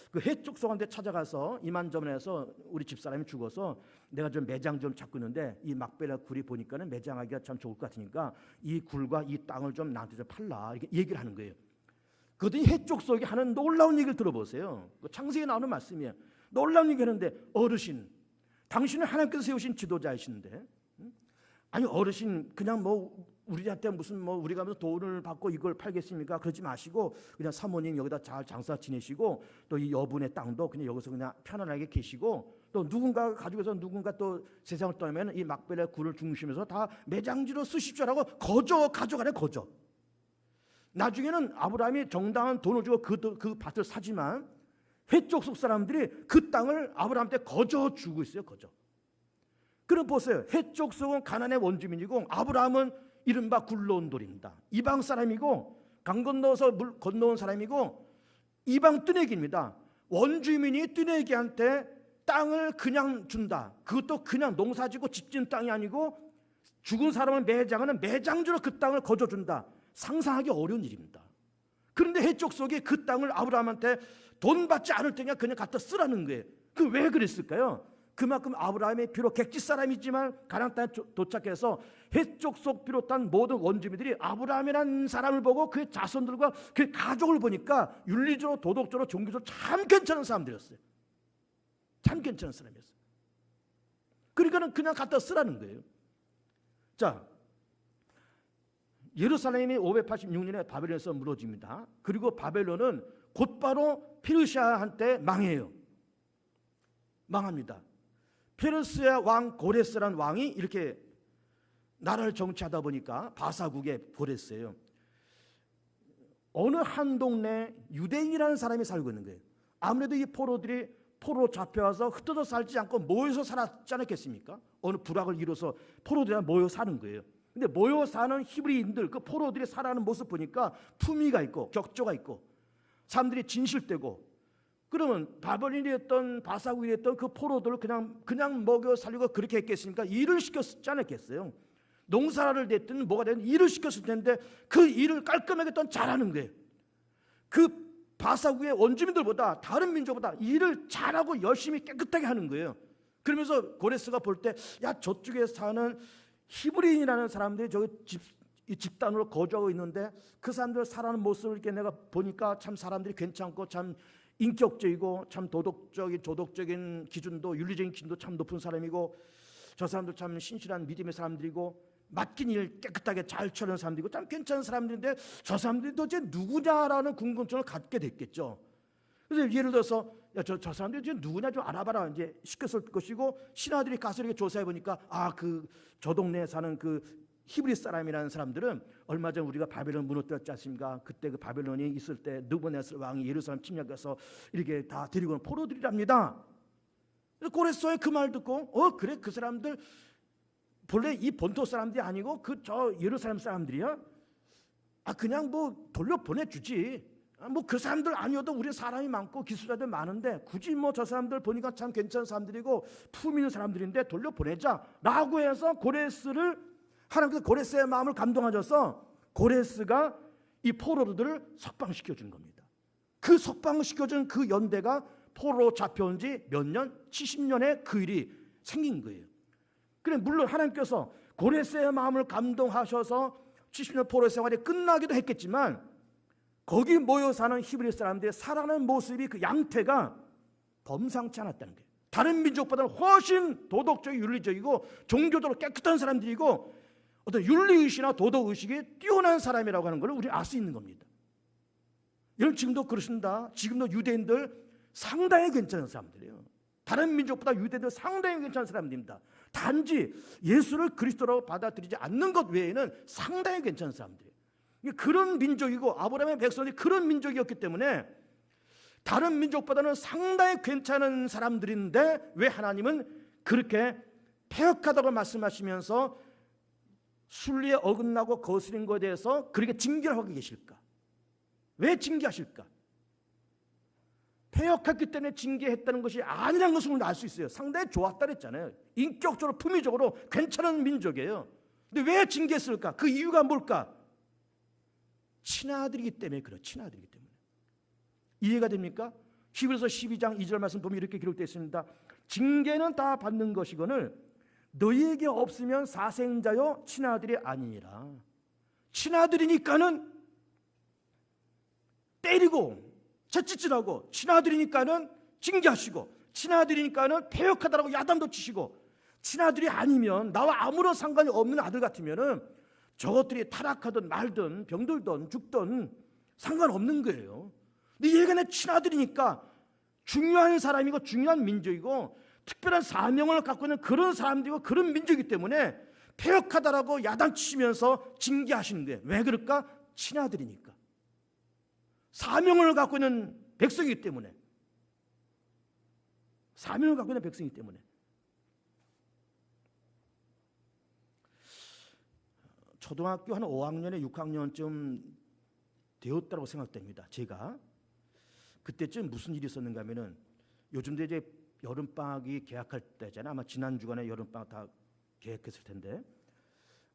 Speaker 1: 그 해족속한테 찾아가서 이만저만해서 우리 집사람이 죽어서 내가 좀 매장 좀 찾고 있는데 이 막벨라 굴이 보니까는 매장하기가 참 좋을 것 같으니까 이 굴과 이 땅을 좀 나한테 좀 팔라 이렇게 얘기를 하는 거예요. 그랬더니 해족속이 하는 놀라운 얘기를 들어보세요. 창세기에 나오는 말씀이에요. 놀라운 얘기 하는데 어르신, 당신은 하나님께서 세우신 지도자이신데 아니 어르신 그냥 뭐 우리한테 무슨 뭐 우리가 무슨 돈을 받고 이걸 팔겠습니까? 그러지 마시고 그냥 사모님 여기다 잘 장사 지내시고 또 이 여분의 땅도 그냥 여기서 그냥 편안하게 계시고 또 누군가 가지고서 누군가 또 세상을 떠나면 이 막벨라 굴을 중심에서 다 매장지로 쓰십시오라고 거저 가져가래 거저. 나중에는 아브라함이 정당한 돈을 주고 그 밭을 사지만 해족속 사람들이 그 땅을 아브라함한테 거저 주고 있어요 거저. 그럼 보세요. 해족속은 가나안의 원주민이고 아브라함은 이른바 굴러온 돌입니다. 이방 사람이고 강 건너서 물 건너온 사람이고 이방 뜨내기입니다. 원주민이 뜨내기한테 땅을 그냥 준다. 그것도 그냥 농사지고 집진 땅이 아니고 죽은 사람을 매장하는 매장주로 그 땅을 거저준다. 상상하기 어려운 일입니다. 그런데 해족속이 그 땅을 아브라함한테 돈 받지 않을 테니까 그냥 갖다 쓰라는 거예요. 그 왜 그랬을까요? 그만큼 아브라함이 비록 객지 사람이지만 가나안 땅에 도착해서 해족속 비롯한 모든 원주민들이 아브라함이라는 사람을 보고 그의 자손들과 그의 가족을 보니까 윤리적으로 도덕적으로 종교적으로 참 괜찮은 사람들이었어요. 참 괜찮은 사람이었어요. 그러니까는 그냥 갖다 쓰라는 거예요. 자, 예루살렘이 586년에 바벨론에서 무너집니다. 그리고 바벨론은 곧바로 페르시아한테 망해요. 망합니다. 페르시아 왕 고레스라는 왕이 이렇게 나라를 정치하다 보니까 바사국의 고레스예요. 어느 한 동네 유대인이라는 사람이 살고 있는 거예요. 아무래도 이 포로들이 포로로 잡혀와서 흩어져 살지 않고 모여서 살았지 않았겠습니까? 어느 부락을 이뤄서 포로들이 모여 사는 거예요. 근데 모여 사는 히브리인들 그 포로들이 살아가는 모습 보니까 품위가 있고 격조가 있고 사람들이 진실되고 그러면 바벨론이었던 바사국이었던 그 포로들을 그냥 먹여 살리고 그렇게 했겠습니까? 일을 시켰지 않았겠어요? 농사를 됐든 뭐가 됐든 일을 시켰을 텐데 그 일을 깔끔하게 또 잘하는 거예요. 그 바사국의 원주민들보다 다른 민족보다 일을 잘하고 열심히 깨끗하게 하는 거예요. 그러면서 고레스가 볼 때 야 저쪽에 사는 히브리인이라는 사람들이 저기 집단으로 거주하고 있는데 그 사람들 살아가는 모습을 이렇게 내가 보니까 참 사람들이 괜찮고 참 인격적이고 참 도덕적인 기준도 윤리적인 기준도 참 높은 사람이고 저 사람들 참 신실한 믿음의 사람들이고 맡긴 일 깨끗하게 잘 처리하는 사람들이고 참 괜찮은 사람들인데 저 사람들이 도대체 누구냐라는 궁금증을 갖게 됐겠죠. 그래서 예를 들어서 야, 저 사람들이 도대체 누구냐 좀 알아봐라 이제 시켰을 것이고 신하들이 가서 이렇게 조사해 보니까 저 동네에 사는 그 히브리 사람이라는 사람들은 얼마 전 우리가 바벨론 무너뜨렸지 않습니까? 그때 그 바벨론이 있을 때 느부갓네살 왕이 예루살렘 침략해서 이렇게 다 데리고 온 포로들이랍니다. 고레스의 그 말 듣고 그래 그 사람들 본래 이 본토 사람들이 아니고 저 예루살렘 사람들이야? 그냥 뭐 돌려 보내주지. 뭐 그 사람들 아니어도 우리 사람이 많고 기술자들 많은데 굳이 뭐 저 사람들 보니까 참 괜찮은 사람들이고 품 있는 사람들인데 돌려 보내자라고 해서 고레스를 하나님께서 고레스의 마음을 감동하셔서 고레스가 이 포로들을 석방시켜 준 겁니다. 그 석방시켜준 그 연대가 포로로 잡혀온 지 몇 년? 70년의 그 일이 생긴 거예요. 그래 물론 하나님께서 고레스의 마음을 감동하셔서 70년 포로 생활이 끝나기도 했겠지만 거기 모여 사는 히브리 사람들의 살아가는 모습이 그 양태가 범상치 않았다는 거예요. 다른 민족보다는 훨씬 도덕적이고 윤리적이고 종교적으로 깨끗한 사람들이고 어떤 윤리의식이나 도덕의식이 뛰어난 사람이라고 하는 걸 우리는 알 수 있는 겁니다. 여러분 지금도 그러신다. 지금도 유대인들 상당히 괜찮은 사람들이에요. 다른 민족보다 유대인들 상당히 괜찮은 사람들입니다. 단지 예수를 그리스도라고 받아들이지 않는 것 외에는 상당히 괜찮은 사람들이에요. 그런 민족이고 아브라함의 백성이 그런 민족이었기 때문에 다른 민족보다는 상당히 괜찮은 사람들인데 왜 하나님은 그렇게 패역하다고 말씀하시면서 순리에 어긋나고 거스린 것에 대해서 그렇게 징계를 하고 계실까? 왜 징계하실까? 패역했기 때문에 징계했다는 것이 아니라는 것을 우리는 알 수 있어요. 상당히 좋았다 그랬잖아요. 인격적으로 품위적으로 괜찮은 민족이에요. 근데 왜 징계했을까? 그 이유가 뭘까? 친아들이기 때문에 그래요. 친아들이기 때문에. 이해가 됩니까? 히브리서 12장 2절 말씀 보면 이렇게 기록되어 있습니다. 징계는 다 받는 것이거늘 너희에게 없으면 사생자여 친아들이 아니니라. 친아들이니까는 때리고 채찍질하고, 친아들이니까는 징계하시고, 친아들이니까는 패역하다라고 야단도 치시고, 친아들이 아니면 나와 아무런 상관이 없는 아들 같으면은 저것들이 타락하든 말든 병들든 죽든 상관없는 거예요. 근데 얘가 내 친아들이니까 중요한 사람이고 중요한 민족이고 특별한 사명을 갖고 있는 그런 사람들이고 그런 민족이기 때문에 패역하다라고 야단치시면서 징계하시는 거예요. 왜 그럴까? 친아들이니까. 사명을 갖고 있는 백성이기 때문에. 사명을 갖고 있는 백성이기 때문에. 초등학교 한 5학년에 6학년쯤 되었다고 생각됩니다. 제가 그때쯤 무슨 일이 있었는가 하면은 요즘도 이제 여름방학이 개학할 때잖아요. 아마 지난 주간에 여름방학 다 개학했을 텐데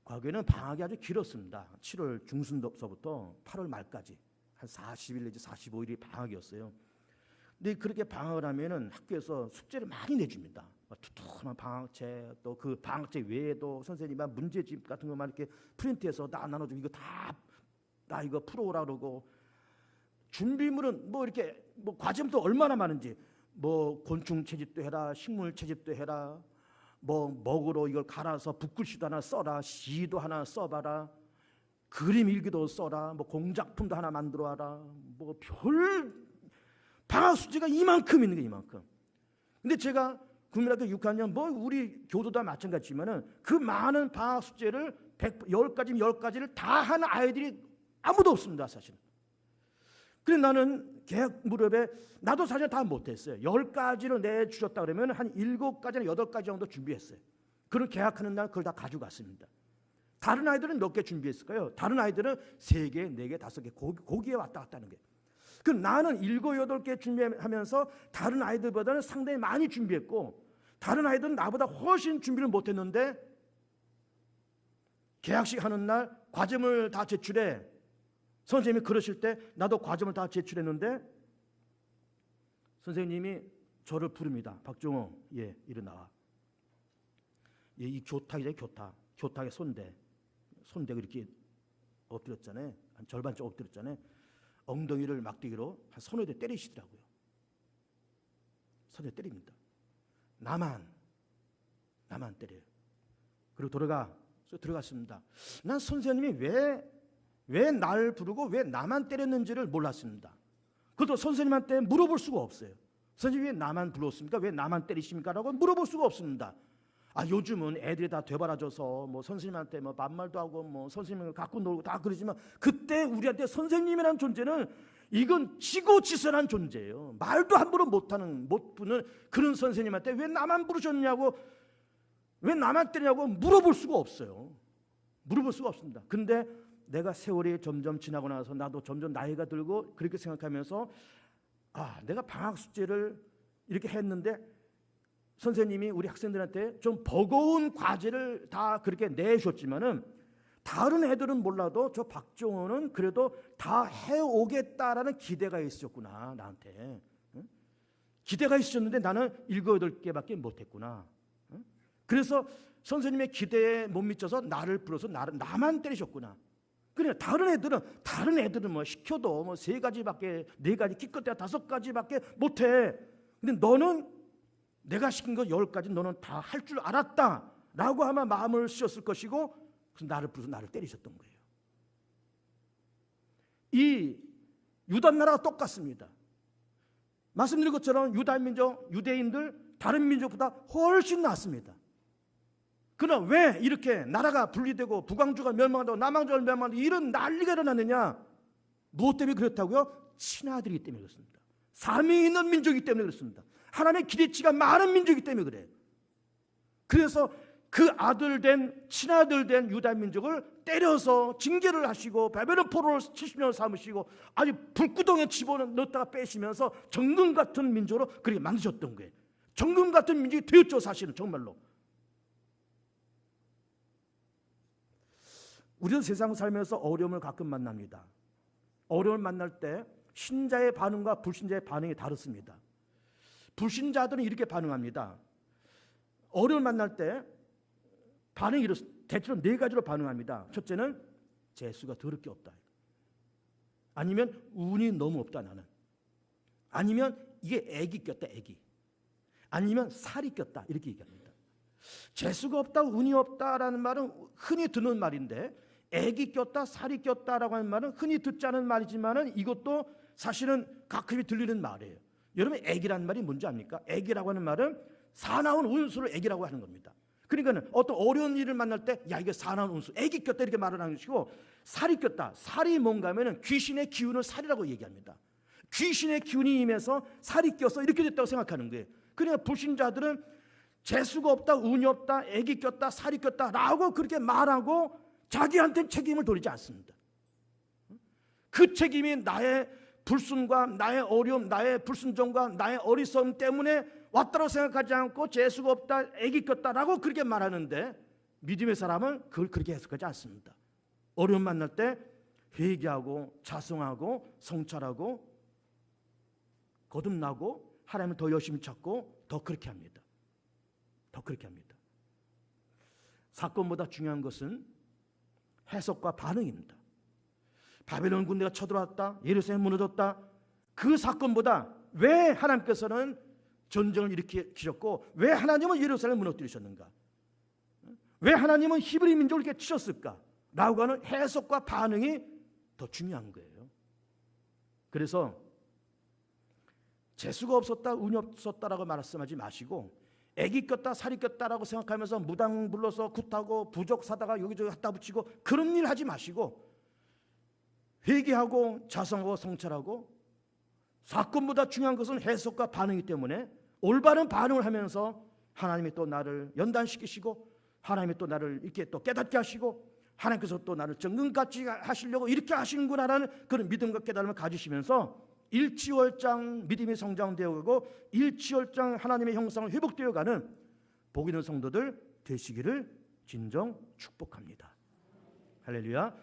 Speaker 1: 과거에는 방학이 아주 길었습니다. 7월 중순서부터 8월 말까지 한 40일 내지 45일이 방학이었어요. 근데 그렇게 방학을 하면은 학교에서 숙제를 많이 내줍니다. 두툼한 방학책, 또 그 방학책 외에도 선생님이 문제집 같은 거만 이렇게 프린트해서 다 나눠주고 이거 나 이거 풀어오라 그러고 준비물은 뭐 이렇게 뭐 과제부터 얼마나 많은지 뭐 곤충 채집도 해라, 식물 채집도 해라, 뭐 먹으로 이걸 갈아서 붓글씨도 하나 써라, 시도 하나 써봐라, 그림 일기도 써라, 뭐 공작품도 하나 만들어와라, 뭐 별 방학 숙제가 이만큼 있는 게 이만큼. 근데 제가 국민학교 6학년 뭐 우리 교도도 다 마찬가지지만은 그 많은 방학 숙제를 10가지를 다 하는 아이들이 아무도 없습니다, 사실은. 그래서 나는 개학 무렵에 나도 사실 다 못했어요. 10가지를 내주셨다 그러면 한 7가지나 8가지 정도 준비했어요. 그럼 개학하는 날 그걸 다 가져갔습니다. 다른 아이들은 몇 개 준비했을까요? 다른 아이들은 3개, 4개, 5개 거기에 왔다 갔다 하는 거예요. 그럼 나는 7, 8개 준비하면서 다른 아이들보다는 상당히 많이 준비했고 다른 아이들은 나보다 훨씬 준비를 못했는데 개학식 하는 날 과제물 다 제출해. 선생님이 그러실 때 나도 과제물 다 제출했는데 선생님이 저를 부릅니다. 박종호, 예, 일어나. 예, 이 교탁이죠, 교탁. 교탁에 손대고 이렇게 엎드렸잖아요. 한 절반쯤 엎드렸잖아요. 엉덩이를 막대기로 한 서너 대 때리시더라고요. 서너 대 때립니다. 나만 때려요. 그리고 들어갔습니다. 난 선생님이 왜 날 부르고 왜 나만 때렸는지를 몰랐습니다. 그것도 선생님한테 물어볼 수가 없어요. 선생님이 왜 나만 불렀습니까? 왜 나만 때리십니까? 라고 물어볼 수가 없습니다. 요즘은 애들이 다 되바라져서 뭐 선생님한테 뭐 반말도 하고 뭐 선생님을 갖고 놀고 다 그러지만 그때 우리한테 선생님이라는 존재는 이건 지고지선한 존재예요. 말도 함부로 못 부는 그런 선생님한테 왜 나만 부르셨냐고, 왜 나만 때리냐고 물어볼 수가 없어요. 물어볼 수가 없습니다. 근데 내가 세월이 점점 지나고 나서 나도 점점 나이가 들고 그렇게 생각하면서 내가 방학 숙제를 이렇게 했는데 선생님이 우리 학생들한테 좀 버거운 과제를 다 그렇게 내주셨지만은 다른 애들은 몰라도 저 박종호는 그래도 다 해오겠다라는 기대가 있었구나, 나한테. 응? 기대가 있었는데 나는 7, 8개밖에 못했구나. 응? 그래서 선생님의 기대에 못 미쳐서 나를 불러서 나만 때리셨구나. 그래, 다른 애들은 뭐 시켜도 뭐 3가지밖에, 4가지, 기껏해야 5가지밖에 못해. 근데 너는 내가 시킨 거 10가지 너는 다 할 줄 알았다라고 아마 마음을 쓰셨을 것이고 그래서 나를 부르서 나를 때리셨던 거예요. 이 유다 나라가 똑같습니다. 말씀드린 것처럼 유다 민족, 유대인들 다른 민족보다 훨씬 낫습니다. 그러나 왜 이렇게 나라가 분리되고 북왕주가 멸망한다고 남왕주가 멸망한다고 이런 난리가 일어났느냐? 무엇 때문에 그렇다고요? 친아들이기 때문에 그렇습니다. 사명이 있는 민족이기 때문에 그렇습니다. 하나님의 기대치가 많은 민족이기 때문에 그래요. 그래서 그 친아들 된 유다 민족을 때려서 징계를 하시고 바벨론 포로를 70년을 삼으시고 아주 불구덩이에 집어넣었다가 빼시면서 정금 같은 민족으로 그렇게 만드셨던 거예요. 정금 같은 민족이 되었죠. 사실은 정말로. 우리는 세상 살면서 어려움을 가끔 만납니다. 어려움을 만날 때 신자의 반응과 불신자의 반응이 다릅니다. 불신자들은 이렇게 반응합니다. 어려움을 만날 때 반응이 대체로 네 가지로 반응합니다. 첫째는 재수가 더럽게 없다. 아니면 운이 너무 없다 나는. 아니면 이게 애기 꼈다 애기. 아니면 살이 꼈다 이렇게 얘기합니다. 재수가 없다 운이 없다라는 말은 흔히 듣는 말인데 애기 꼈다 살이 꼈다라고 하는 말은 흔히 듣지 않은 말이지만은 이것도 사실은 가끔이 들리는 말이에요. 여러분 애기라는 말이 뭔지 압니까? 애기라고 하는 말은 사나운 운수를 애기라고 하는 겁니다. 그러니까는 어떤 어려운 일을 만날 때 야 이게 사나운 운수 애기 꼈다 이렇게 말을 하는 것이고 살이 꼈다 살이 뭔가 하면은 귀신의 기운을 살이라고 얘기합니다. 귀신의 기운이 임해서 살이 껴서 이렇게 됐다고 생각하는 거예요. 그러니까 불신자들은 재수가 없다 운이 없다 애기 꼈다 살이 꼈다라고 그렇게 말하고 자기한테는 책임을 돌리지 않습니다. 그 책임이 나의 불순과 나의 어려움 나의 불순종과 나의 어리석음 때문에 왔다고 생각하지 않고 재수가 없다 애기 꼈다라고 그렇게 말하는데 믿음의 사람은 그걸 그렇게 해석하지 않습니다. 어려움 만날 때 회개하고 자성하고 성찰하고 거듭나고 하나님을 더 열심히 찾고 더 그렇게 합니다. 더 그렇게 합니다. 사건보다 중요한 것은 해석과 반응입니다. 바벨론 군대가 쳐들어왔다 예루살렘 무너졌다 그 사건보다 왜 하나님께서는 전쟁을 일으키셨고 왜 하나님은 예루살렘을 무너뜨리셨는가 왜 하나님은 히브리 민족을 이렇게 치셨을까 라고 하는 해석과 반응이 더 중요한 거예요. 그래서 재수가 없었다 운이 없었다라고 말씀하지 마시고 애기 꼈다 살이 꼈다라고 생각하면서 무당 불러서 굿하고 부족 사다가 여기저기 갖다 붙이고 그런 일 하지 마시고 회개하고 자성하고 성찰하고 사건보다 중요한 것은 해석과 반응이기 때문에 올바른 반응을 하면서 하나님이 또 나를 연단시키시고 하나님이 또 나를 이렇게 또 깨닫게 하시고 하나님께서 또 나를 정금같이 하시려고 이렇게 하시는구나라는 그런 믿음과 깨달음을 가지시면서 일치월장 믿음이 성장되어가고 일치월장 하나님의 형상을 회복되어가는 복 있는 성도들 되시기를 진정 축복합니다. 할렐루야.